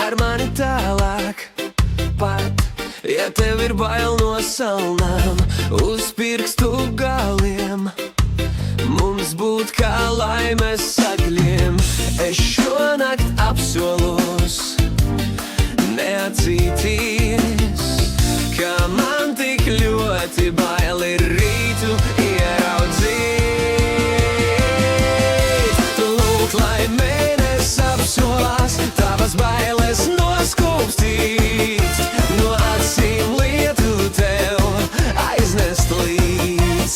ar mani tālāk. Pat, ja tev ir bail no salnām uz pirkstu galiem, mums būt kā laimes sagļiem. Es šonakt apsolos neatcīties, ka man tik ļoti bail ir rītu ieraudzīt. Lūk, lai mēnesis apsolās tavas bailes noskūpstīt, no acīm lietu tev aiznest līdz.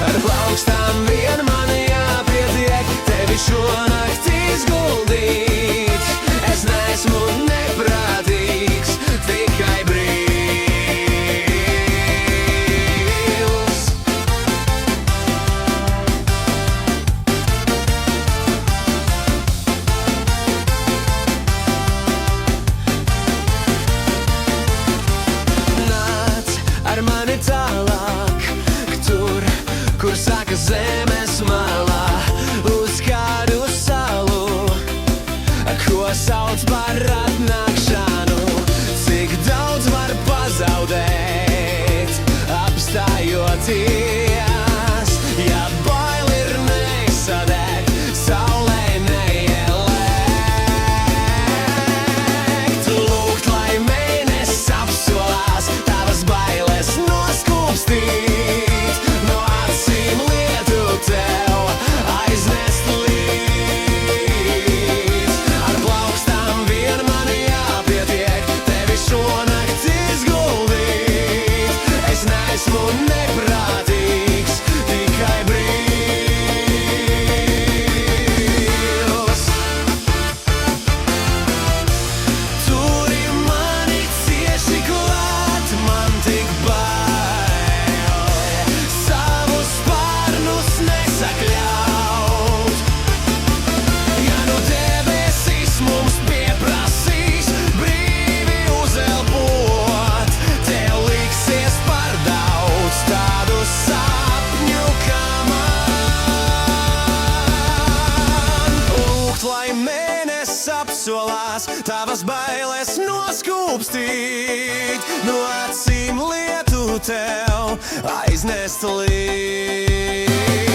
Ar plaukstām vien man jāpietiek, tevi šonakt izguldīt. Es neesmu neprātīgs, tikai brīvs. Nāc ar mani tālāk, tur, kur saka zemes malā, uz kādu salu, ko sauc par atnākšanu. Cik daudz var pazaudēt, apstājoties, ja bail ir nesadegt, saulē neielēkt. Lūgt, lai mēnesis apsolās tavas bailes noskūpstīt, no acīm lietu tev aiznest līdz. Ar plaukstām vien man jāpietiek, tevi šonakt izguldīt. Es neesmu neprātīgs, tikai brīvs. Turi mani cieši klāt, man tik bail savus spārnus nesakļaut. Ja nu debesis mums pieprasīs brīvi uzelpot, tev liksies par daudz tādu sapņu, kā man. Lūgt, lai mēnesis apsolās tavas bailes noskūpstīt, no acīm lietu tev aiznest līdz.